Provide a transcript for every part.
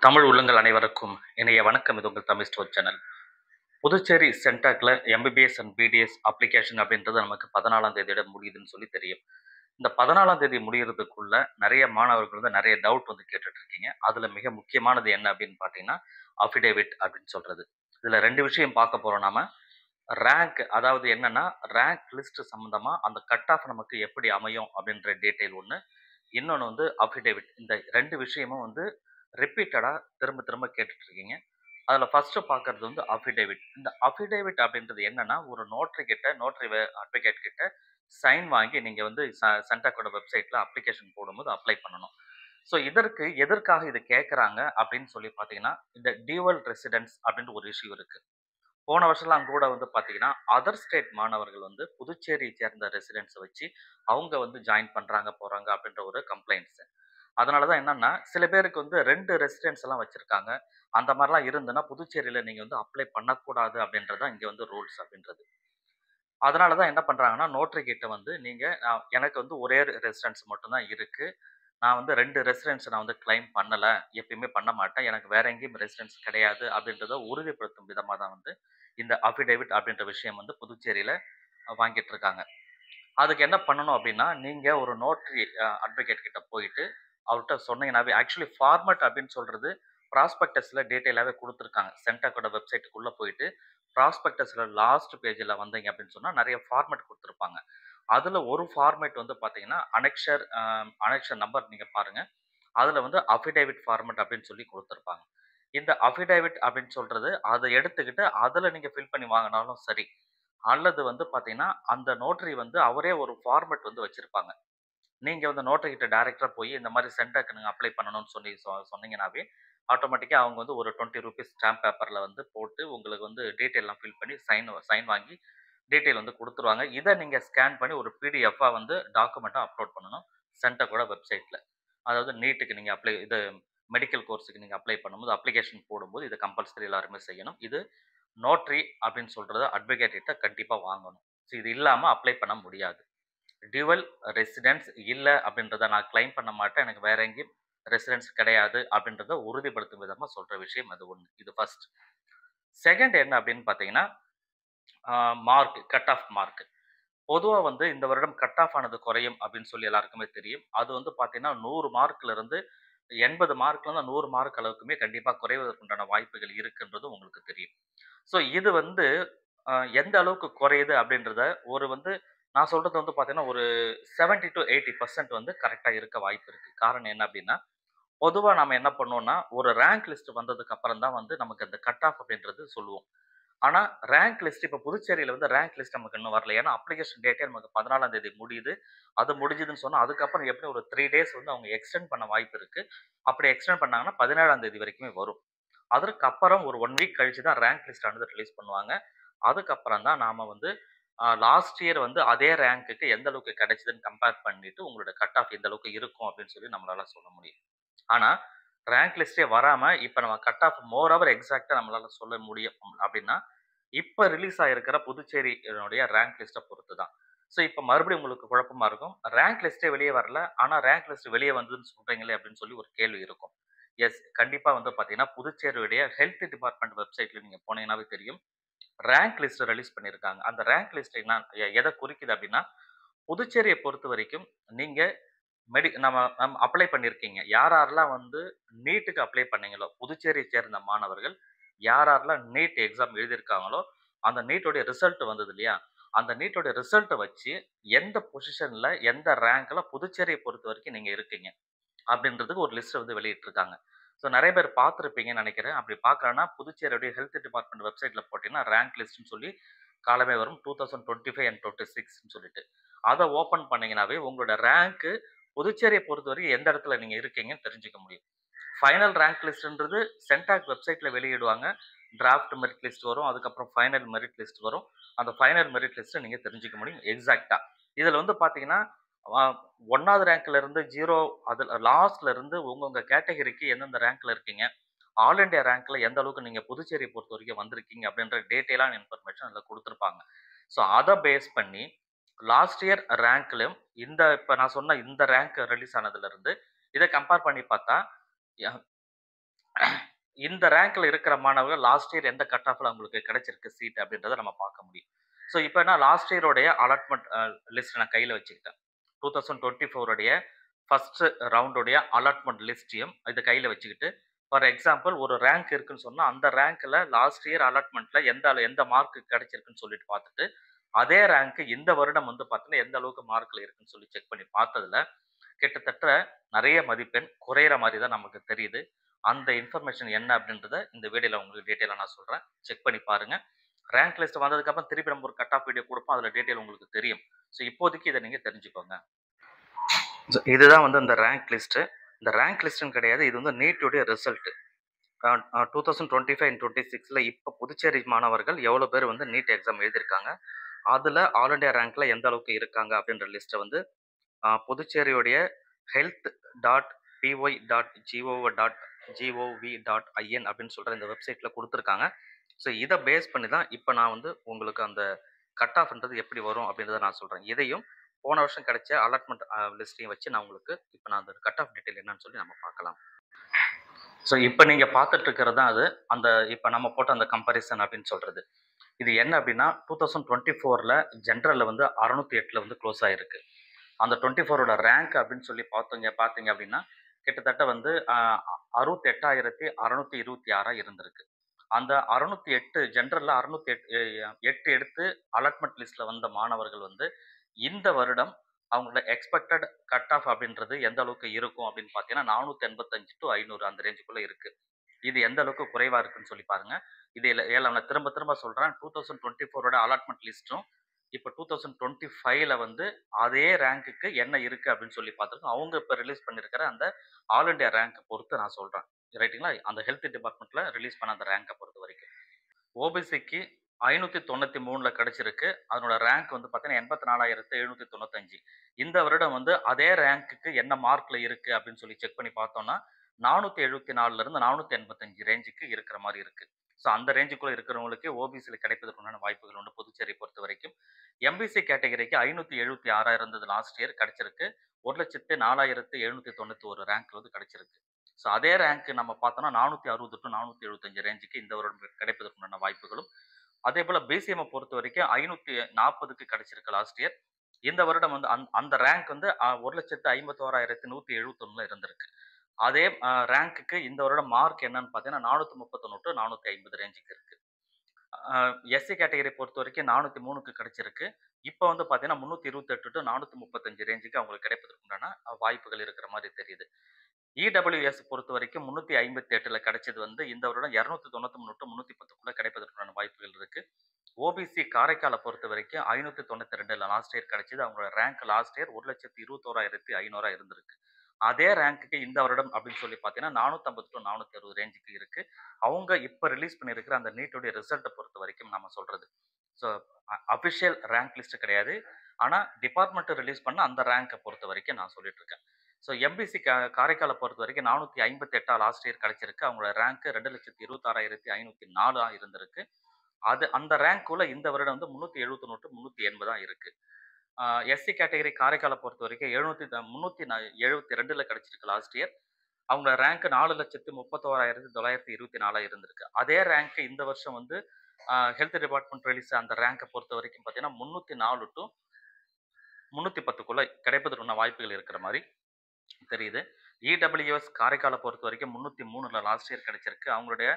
தமிழ் உள்ளங்கள் அனைவருக்கும் இணைய வணக்கம். இது உங்கள் தமிழ் ஸ்டோர் சேனல். புதுச்சேரி சென்டாக்ல எம்பிபிஎஸ் அண்ட் பிடிஎஸ் அப்ளிகேஷன் அப்படின்றது நமக்கு 14ஆம் தேதியோட முடியுதுன்னு சொல்லி தெரியும். இந்த 14ஆம் தேதி முடியறதுக்குள்ள நிறைய மாணவர்கள் வந்து நிறைய டவுட் வந்து கேட்டுட்டு இருக்கீங்க. அதுல மிக முக்கியமானது என்ன அப்படின்னு பார்த்தீங்கன்னா, அஃபிடேவிட் அப்படின்னு சொல்றது. இதுல 2 விஷயம் பார்க்க போறோம் நாம. ரேங்க், அதாவது என்னன்னா, ரேங்க் லிஸ்ட் சம்பந்தமா அந்த கட் ஆஃப் நமக்கு எப்படி அமையும் அப்படின்ற டீட்டெயில் ஒண்ணு. இன்னொன்னு வந்து அஃபிடேவிட். இந்த 2 விஷயமும் வந்து ரிப்பீட்டடா திரும்ப திரும்ப கேட்டுட்டு இருக்கீங்க. அதுல ஃபர்ஸ்ட் பார்க்கறது வந்து அஃபிடேவிட். இந்த அஃபிடேவிட் அப்படின்றது என்னன்னா, ஒரு நோட்டரி அட்வொகேட் கிட்ட சைன் வாங்கி நீங்க வந்து சென்டாக்கோட வெப்சைட்ல அப்ளிகேஷன் போடும்போது அப்ளை பண்ணணும். ஸோ இதற்கு எதற்காக இது கேட்கறாங்க அப்படின்னு சொல்லி பார்த்தீங்கன்னா, இந்த டியூவல் ரெசிடென்ஸ் அப்படின்ற ஒரு இஷ்யூ இருக்கு. போன வருஷம்லாம் கூட வந்து பார்த்தீங்கன்னா, அதர் ஸ்டேட் மாணவர்கள் வந்து புதுச்சேரியை சேர்ந்த ரெசிடென்ட்ஸ வச்சு அவங்க வந்து ஜாயின் பண்றாங்க, போறாங்க அப்படின்ற ஒரு கம்ப்ளைண்ட்ஸ். அதனால தான் என்னன்னா, சில பேருக்கு வந்து 2 ரெசிடென்ஸ் எல்லாம் வச்சிருக்காங்க. அந்த மாரிலாம் இருந்துன்னா, புதுச்சேரியில நீங்க வந்து அப்ளை பண்ணக்கூடாது அப்படின்றது தான் இங்க வந்து ரூல்ஸ் அப்படின்றது. அதனால தான் என்ன பண்றாங்கன்னா, நோட்டரி கிட்ட வந்து நீங்க எனக்கு வந்து ஒரே ரெசிடென்ஸ் மட்டும் தான் இருக்கு. நான் வந்து 2 ரெசிடென்ஸ் நான் வந்து கிளைம் பண்ணல. எப்பயுமே பண்ண மாட்டேன். எனக்கு வேற எங்கேயும் ரெசிடென்ஸ் கிடையாது அப்படின்றத உறுதிப்படுத்தும் விதமா தான் வந்து இந்த அஃபிடேவிட் அப்படின்ற விஷயம் வந்து புதுச்சேரியில வாங்கிட்டு இருக்காங்க. அதுக்கு என்ன பண்ணணும் அப்படின்னா, நீங்க ஒரு நோட்டரி அட்வொகேட் கிட்ட போயிட்டு அவர்ட்ட சொன்னீங்கன்னாவே, ஆக்சுவலி ஃபார்மட் அப்படின்னு சொல்றது ப்ராஸ்பெக்டஸ்ல டீட்டெயிலாவே குடுத்துருக்காங்க. சென்டாக்கோட வெப்சைட்டுக்குள்ள போயிட்டு ப்ராஸ்பெக்டஸ்ல லாஸ்ட் பேஜ்ல வந்தீங்க அப்படின்னு சொன்னா நெறைய ஃபார்மேட் குடுத்துருப்பாங்க. அதுல ஒரு ஃபார்மேட் வந்து பார்த்தீங்கன்னா, அனெக்ஷர் நம்பர் நீங்க பாருங்க. அதுல வந்து அஃபிடேவிட் ஃபார்மேட் அப்படின்னு சொல்லி குடுத்துருப்பாங்க. இந்த அஃபிடேவிட் அப்படின்னு சொல்றது, அத எடுத்துக்கிட்டு அதுல நீங்க ஃபில் பண்ணி வாங்குனாலும் சரி. அல்லது வந்து பார்த்தீங்கன்னா, அந்த நோட்டரி வந்து அவரே ஒரு ஃபார்மேட் வந்து வச்சிருப்பாங்க. நீங்க வந்து நோட்டரி கிட்ட டைரக்ட்டா போய் இந்த மாரி சென்டாக்கு நீங்க அப்ளை பண்ணணும்னு சொல்லி சொன்னீங்கன்னாவே, ஆட்டோமேட்டிக்கா அவங்க வந்து ஒரு ₹20 ஸ்டாம்ப் பேப்பர்ல வந்து போட்டு உங்களுக்கு வந்து டீட்டெயில்லாம் ஃபில் பண்ணி சைன் வாங்கி டீட்டெயில் வந்து குடுத்துருவாங்க. இத நீங்க ஸ்கேன் பண்ணி ஒரு பிடிஎஃப்பா வந்து டாக்குமெண்ட்டா அப்லோட் பண்ணணும். சென்டாக்கோட வெப்சைட்ல. அதாவது நீட்டுக்கு நீங்க மெடிக்கல் கோர்ஸ்‌க்கு நீங்க அப்ளை பண்ணும்போது, அப்ளிகேஷன் போடும்போது இத கம்பல்சரி எல்லாருமே செய்யணும். இது நோட்டரி அப்படின்னு சொல்றத அட்வொகேட் கிட்ட கண்டிப்பா வாங்கணும். இது இல்லாம அப்ளை பண்ண முடியாது. டியூவல் ரெசிடென்ஸ் இல்ல அப்படின்றத நான் கிளைம் பண்ண மாட்டேன். எனக்கு வேற எங்கேயும் ரெசிடென்ஸ் கிடையாது அப்படின்றத உறுதிப்படுத்தும் விதமா சொல்ற விஷயம் அது ஒண்ணு. இது ஃபர்ஸ்ட். செகண்ட் என்ன அப்படின்னு பார்த்தீங்கன்னா, கட் ஆஃப் மார்க். பொதுவா வந்து இந்த வருடம் கட் ஆஃப் ஆனது குறையும் அப்படின்னு சொல்லி எல்லாருக்குமே தெரியும். அது வந்து பார்த்தீங்கன்னா, 100 மார்க்ல இருந்து 80 மார்க்ல இருந்து 100 மார்க் அளவுக்குமே கண்டிப்பா குறைவதற்குண்டான வாய்ப்புகள் இருக்குன்றது உங்களுக்கு தெரியும். ஸோ இது வந்து அ எந்த அளவுக்கு குறையுது அப்படின்றத ஒரு வந்து நான் சொல்றது வந்து பார்த்தீங்கன்னா, ஒரு 70 டூ 80% வந்து கரெக்ட்டா இருக்க வாய்ப்பு இருக்கு. காரணம் என்ன அப்படின்னா, பொதுவா நாம என்ன பண்ணுவோம்னா, ஒரு ரேங்க் லிஸ்ட் வந்ததுக்கு அப்புறம் தான் வந்து நமக்கு அந்த கட் ஆஃப் அப்படின்றது சொல்லுவோம். ஆனா, ரேங்க் லிஸ்ட் இப்ப புதுச்சேரியில வந்து ரேங்க் லிஸ்ட் நமக்கு இன்னும் வரல. ஏன்னா, அப்ளிகேஷன் டேட்டே நமக்கு 14ஆம் தேதி முடியுது. அது முடிஞ்சுதுன்னு சொன்னா, அதுக்கப்புறம் எப்படியும் ஒரு 3 டேஸ் வந்து அவங்க எக்ஸ்டெண்ட் பண்ண வாய்ப்பு இருக்கு. அப்படி எக்ஸ்டெண்ட் பண்ணாங்கன்னா, 17ஆம் தேதி வரைக்குமே வரும். அதற்கப்புறம் ஒரு 1 வீக் கழிச்சு தான் ரேங்க் லிஸ்ட் ஆனது ரிலீஸ் பண்ணுவாங்க. அதுக்கப்புறம் தான் நாம வந்து லாஸ்ட் இயர் வந்து அதே ரேங்க்குக்கு எந்த அளவுக்கு கிடைச்சதுன்னு கம்பேர் பண்ணிட்டு, உங்களோட கட் ஆஃப் எந்த அளவுக்கு இருக்கும் அப்படின்னு சொல்லி நம்மளால சொல்ல முடியும். ஆனா, ரேங்க் லிஸ்ட்டே வராம, இப்ப நம்ம கட் ஆஃப் மோர் ஓவர் எக்ஸாக்ட்டா நம்மளால சொல்ல முடியும் அப்படின்னா, இப்ப ரிலீஸ் ஆயிருக்கிற புதுச்சேரியினுடைய ரேங்க் லிஸ்ட்ட பொறுத்து தான். ஸோ, இப்ப மறுபடியும் உங்களுக்கு குழப்பமா இருக்கும். ரேங்க் லிஸ்ட்டே வெளிய வரல. ஆனா, ரேங்க் லிஸ்ட் வெளிய வந்ததுன்னு சொல்றீங்களே அப்படின்னு சொல்லி ஒரு கேள்வி இருக்கும். எஸ். கண்டிப்பா வந்து பார்த்தீங்கன்னா, புதுச்சேரியுடைய ஹெல்த் டிபார்ட்மெண்ட் வெப்சைட்ல நீங்க போனீங்கன்னாவே தெரியும். ரேங்க் லிஸ்ட் ரிலீஸ் பண்ணியிருக்காங்க. அந்த ரேங்க் லிஸ்ட் என்ன எத குறிக்குது அப்படின்னா, புதுச்சேரிய பொறுத்தவரைக்கும் நீங்க நம்ம நம்ம அப்ளை பண்ணியிருக்கீங்க. யார் யாரெல்லாம் வந்து நீட்டுக்கு அப்ளை பண்ணீங்களோ, புதுச்சேரியை சேர்ந்த மாணவர்கள் யார் யாரெல்லாம் நீட் எக்ஸாம் எழுதியிருக்காங்களோ, அந்த நீட்டோடைய ரிசல்ட் வந்தது இல்லையா? அந்த நீட்டோட ரிசல்ட்ட வச்சு எந்த பொசிஷன்ல, எந்த ரேங்க்ல புதுச்சேரிய பொறுத்தவரைக்கும் நீங்க இருக்கீங்க? அப்படின்றதுக்கு ஒரு லிஸ்ட் வந்து வெளியிட்டிருக்காங்க. ஸோ நெறைய பேர் பார்த்திருப்பீங்கன்னு நெனைக்கிறேன். அப்படி பார்க்கலன்னா, புதுச்சேரியுடைய ஹெல்த் டிபார்ட்மெண்ட் வெப்சைட்ல போட்டீங்கன்னா, ரேங்க் லிஸ்ட்ன்னு சொல்லி காலமே வரும். 2025 அண்ட் 26ன்னு சொல்லிட்டு. அத ஓப்பன் பண்ணீங்கன்னாவே, உங்களோட ரேங்க்கு புதுச்சேரிய பொறுத்தவரைக்கும் எந்த இடத்துல நீங்க இருக்கீங்கன்னு தெரிஞ்சுக்க முடியும். ஃபைனல் ரேங்க் லிஸ்ட்ன்றது சென்டாக் வெப்சைட்ல வெளியிடுவாங்க. டிராஃப்ட் மெரிட் லிஸ்ட் வரும். அதுக்கப்புறம் ஃபைனல் மெரிட் லிஸ்ட் வரும். அந்த ஃபைனல் மெரிட் லிஸ்ட்ட நீங்க தெரிஞ்சுக்க முடியும் எக்ஸாக்ட்டா. இதுல வந்து பார்த்தீங்கன்னா, அ 1வது ரேங்க்ல இருந்து 0 அதுல லாஸ்ட்ல இருந்து உங்கவங்க கேட்டகரிக்கு எந்தெந்த ரேங்க்ல இருக்கீங்க, ஆல் இண்டியா ரேங்க்ல எந்த அளவுக்கு நீங்க புதுச்சேரிய பொறுத்தவரைக்கும் வந்திருக்கீங்க அப்படின்ற டீட்டெயிலான இன்ஃபர்மேஷன் அதுல குடுத்திருப்பாங்க. ஸோ அத பேஸ் பண்ணி லாஸ்ட் இயர் ரேங்க்லயும் இப்ப நான் சொன்ன இந்த ரேங்க் ரிலீஸ் ஆனதுல இருந்து இத கம்பேர் பண்ணி பார்த்தா, ய இந்த ரேங்க்ல இருக்கிற மாணவர்கள் லாஸ்ட் இயர் எந்த கட் ஆஃப்ல அவங்களுக்கு கிடைச்சிருக்கு சீட் அப்படின்றத நம்ம பார்க்க முடியும். ஸோ இப்போ நான் லாஸ்ட் இயரோடைய அலாட்மெண்ட் லிஸ்ட் நான் கையில வச்சுக்கிட்டேன். 2024 உடைய ஃபர்ஸ்ட் ரவுண்டுடைய அலாட்மெண்ட் லிஸ்ட்டையும் இது கையில வச்சுக்கிட்டு, ஃபார் எக்ஸாம்பிள் ஒரு ரேங்க் இருக்குன்னு சொன்னா, அந்த ரேங்க்ல லாஸ்ட் இயர் அலாட்மெண்ட்ல எந்த மார்க் கிடைச்சிருக்குன்னு சொல்லிட்டு பார்த்துட்டு, அதே ரேங்க் இந்த வருடம் வந்து பார்த்தீங்கன்னா, எந்த அளவுக்கு மார்க்ல இருக்குன்னு சொல்லி செக் பண்ணி பார்த்ததுல, கிட்டத்தட்ட நிறைய மதிப்பெண் குறையிற மாரி தான் நமக்கு தெரியுது. அந்த இன்ஃபர்மேஷன் என்ன அப்படின்றத இந்த வீடியோல உங்களுக்கு டீட்டெயிலா நான் சொல்றேன். செக் பண்ணி பாருங்க. ரேங்க் லிஸ்ட் வந்ததுக்கப்புறம் திருப்பி நம்ம ஒரு கட் ஆஃப் வீடியோ குடுப்போம். அதுல டீட்டெயில் உங்களுக்கு தெரியும். ஸோ இப்போதைக்கு இத நீங்க தெரிஞ்சுக்கோங்க. இதுதான் வந்து அந்த ரேங்க் லிஸ்ட். இந்த ரேங்க் லிஸ்ட்ன்னு கிடையாது. இது வந்து நீட்டுடைய ரிசல்ட். 2025 அண்ட் 26ல இப்ப புதுச்சேரி மாணவர்கள் எவ்வளோ பேர் வந்து நீட் எக்ஸாம் எழுதியிருக்காங்க. அதுல ஆல் இண்டியா ரேங்க்ல எந்த அளவுக்கு இருக்காங்க அப்படின்ற லிஸ்ட்ட வந்து புதுச்சேரியுடைய health.py.gov.in அப்படின்னு சொல்ற இந்த வெப்சைட்ல குடுத்துருக்காங்க. ஸோ இத பேஸ் பண்ணி தான் இப்ப நான் வந்து உங்களுக்கு அந்த கட் ஆஃப்ன்றது எப்படி வரும் அப்படின்றத நான் சொல்றேன். இதையும் போன வருஷம் கிடைச்ச அலாட்மெண்ட் லிஸ்ட்டையும் வச்சு நான் உங்களுக்கு இப்ப நான் அந்த கட் ஆஃப் டீட்டெயில் என்னன்னு சொல்லி நம்ம பார்க்கலாம். ஸோ இப்ப நீங்க பார்த்துட்டு இருக்கிறது தான் அது. அந்த இப்ப நம்ம போட்ட அந்த கம்பேரிசன் அப்படின்னு சொல்றது. இது என்ன அப்படின்னா 2024ல ஜெனரல்ல வந்து 608ல வந்து க்ளோஸ் ஆயிருக்கு. அந்த 24ஓட ரேங்க் அப்படின்னு சொல்லி பார்த்தீங்க அப்படின்னா, கிட்டத்தட்ட வந்து 68,626 இருந்திருக்கு. அந்த 608 ஜெனரல்ல 608 எடுத்து அலாட்மெண்ட் லிஸ்ட்ல வந்த மாணவர்கள் வந்து, இந்த வருடம் அவங்களோட எக்ஸ்பெக்டட் கட் ஆஃப் அப்படின்றது எந்த அளவுக்கு இருக்கும் அப்படின்னு பார்த்தீங்கன்னா, 485 டூ 500 அந்த ரேஞ்சுக்குள்ள இருக்கு. இது எந்த அளவுக்கு குறைவா இருக்குன்னு சொல்லி பாருங்க. இது நான் திரும்ப திரும்ப சொல்றேன். 2024ஓட அலாட்மெண்ட் லிஸ்ட்டும், இப்ப 2025ல வந்து அதே ரேங்க்குக்கு என்ன இருக்கு அப்படின்னு சொல்லி பார்த்துருக்கோம். அவங்க இப்ப ரிலீஸ் பண்ணியிருக்கிற அந்த ஆல் இண்டியா ரேங்க் பொறுத்து நான் சொல்றேன். ரைட்டுங்களா? அந்த ஹெல்த் டிபார்ட்மெண்ட்ல ரிலீஸ் பண்ண அந்த ரேங்க பொறுத்தவரைக்கும். ஓபிசிக்கு 593ல கிடைச்சிருக்கு. அதனோட ரேங்க் வந்து பார்த்தீங்கன்னா 84,795. இந்த வருடம் வந்து அதே ரேங்க்குக்கு என்ன மார்க்ல இருக்கு அப்படின்னு சொல்லி செக் பண்ணி பார்த்தோம்னா, 474ல இருந்து 485 ரேஞ்சுக்கு இருக்கிற மாரி இருக்கு. ஸோ அந்த ரேஞ்சுக்குள்ள இருக்கிறவங்களுக்கு ஓபிசில கிடைப்பதற்கு உண்டான வாய்ப்புகள் உண்டு புதுச்சேரி பொறுத்தவரைக்கும். எம்பிசி கேட்டகரிக்கு 576 இருந்தது லாஸ்ட் இயர் கிடைச்சிருக்கு. 1,04,791 ரேங்க் வந்து கிடைச்சிருக்கு. ஸோ அதே ரேங்க் நம்ம பார்த்தோம்னா 460 டூ 475 ரேஞ்சுக்கு இந்த வருடம் கிடைப்பதற்கு உண்டான வாய்ப்புகளும், அதேபோல பிசிஎம் பொறுத்தவரைக்கும் 540க்கு கிடைச்சிருக்கு லாஸ்ட் இயர். இந்த வருடம் வந்து அந்த ரேங்க் வந்து 1,51,171ல இருந்திருக்கு. அதே ரேங்க்குக்கு இந்த வருடம் மார்க் என்னன்னு பார்த்தீங்கன்னா 431 டூ 450 ரேஞ்சுக்கு இருக்கு. எஸ்சி கேட்டகரி பொறுத்தவரைக்கும் 403க்கு கிடைச்சிருக்கு. இப்ப வந்து பார்த்தீங்கன்னா 328 டூ 435 ரேஞ்சுக்கு அவங்களுக்கு கிடைப்பதற்கு உண்டான வாய்ப்புகள் இருக்கிற மாரி தெரியுது. இடபிள்யூஎஸ் பொறுத்தவரைக்கும் 358ல கிடைச்சது வந்து இந்த வருடம் 293 டூ 310க்குள்ள கிடைப்பதற்கான வாய்ப்புகள் இருக்கு. ஓபிசி காரைக்கால பொறுத்தவரைக்கும் 592ல லாஸ்ட் இயர் கிடைச்சது. அவங்களோட ரேங்க் லாஸ்ட் இயர் 1,21,500 இருந்திருக்கு. அதே ரேங்க்குக்கு இந்த வருடம் அப்படின்னு சொல்லி பார்த்தீங்கன்னா 450 டூ 460 ரேஞ்சுக்கு இருக்கு. அவங்க இப்ப ரிலீஸ் பண்ணியிருக்கிற அந்த நீட்டுடைய ரிசல்ட்ட பொறுத்தவரைக்கும் நம்ம சொல்றது. ஸோ அபிஷியல் ரேங்க் லிஸ்ட் கிடையாது. ஆனா டிபார்ட்மெண்ட் ரிலீஸ் பண்ண அந்த ரேங்க பொறுத்தவரைக்கும் நான் சொல்லிட்டு இருக்கேன். ஸோ எம்பிசி காரைக்கால பொறுத்தவரைக்கும் 458 லாஸ்ட் இயர் கிடைச்சிருக்கு. அவங்களோட ரேங்க் 2,26,504 இருந்திருக்கு. அந்த ரேங்க்குள்ள இந்த வருடம் வந்து 371 டூ 380 இருக்கு. எஸ்சி கேட்டகரி காரைக்கால பொறுத்தவரைக்கும் 372ல கிடைச்சிருக்கு லாஸ்ட் இயர். அவங்க ரேங்க் 4,31,924 இருந்திருக்கு. அதே ரேங்க் இந்த வருஷம் வந்து ஹெல்த் டிபார்ட்மெண்ட் ரிலீஸ் அந்த ரேங்க பொறுத்தவரைக்கும் பார்த்தீங்கன்னா 304 டூ 310க்குள்ள கிடைப்பதற்கான வாய்ப்புகள் இருக்கிற மாரி தெரியுது. இடபிள்யூஎஸ் காரைக்கால பொறுத்தவரைக்கும் 303ல லாஸ்ட் இயர் கிடைச்சிருக்கு. அவங்களுடைய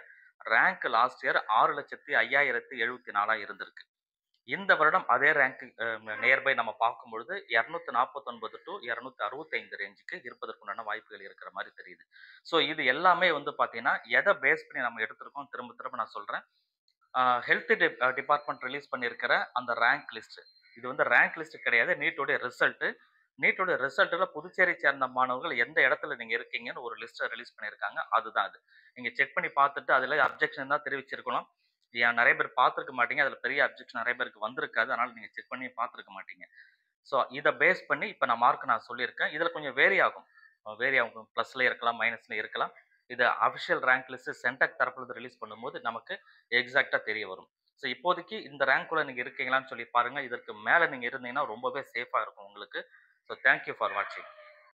ரேங்க் லாஸ்ட் இயர் 6,05,074 இருந்திருக்கு. இந்த வருடம் அதே ரேங்க் நியர்பை நம்ம பார்க்கும்பொழுது 249 டூ 265 ரேஞ்சுக்கு இருப்பதற்குண்டான வாய்ப்புகள் இருக்கிற மாரி தெரியுது. ஸோ இது எல்லாமே வந்து பார்த்தீங்கன்னா, எத பேஸ் பண்ணி நம்ம எடுத்திருக்கோம் திரும்ப திரும்ப நான் சொல்றேன். ஹெல்த் டிபார்ட்மெண்ட் ரிலீஸ் பண்ணியிருக்கிற அந்த ரேங்க் லிஸ்ட். இது வந்து ரேங்க் லிஸ்ட் கிடையாது. நீட்டோடைய ரிசல்ட். நீட்டோட ரிசல்ட்ல புதுச்சேரி சேர்ந்த மாணவர்கள் எந்த இடத்துல நீங்க இருக்கீங்கன்னு ஒரு லிஸ்ட்டை ரிலீஸ் பண்ணியிருக்காங்க. அதுதான் அது. நீங்க செக் பண்ணி பார்த்துட்டு அதில அப்ஜெக்ஷன் தான் தெரிவிச்சிருக்கணும். ஏன் நிறைய பேர் பார்த்துருக்க மாட்டீங்க. அதில பெரிய அப்ஜெக்ஷன் நிறைய பேருக்கு வந்திருக்காது. அதனால நீங்க செக் பண்ணி பார்த்துருக்க மாட்டீங்க. ஸோ இத பேஸ் பண்ணி இப்ப நான் மார்க் நான் சொல்லியிருக்கேன். இதில கொஞ்சம் வேரி ஆகும். வேரி ஆகும். பிளஸ்ல இருக்கலாம், மைனஸ்ல இருக்கலாம். இது அபிஷியல் ரேங்க் லிஸ்ட் சென்டாக் தரப்புல இருந்து ரிலீஸ் பண்ணும்போது நமக்கு எக்ஸாக்ட்டா தெரிய வரும். ஸோ இப்போதைக்கு இந்த ரேங்க்குள்ள நீங்க இருக்கீங்களான்னு சொல்லி பாருங்க. இதற்கு மேல நீங்க இருந்தீங்கன்னா ரொம்பவே சேஃபா இருக்கும் உங்களுக்கு. ஸோ தேங்க் யூ ஃபார் வாட்சிங்.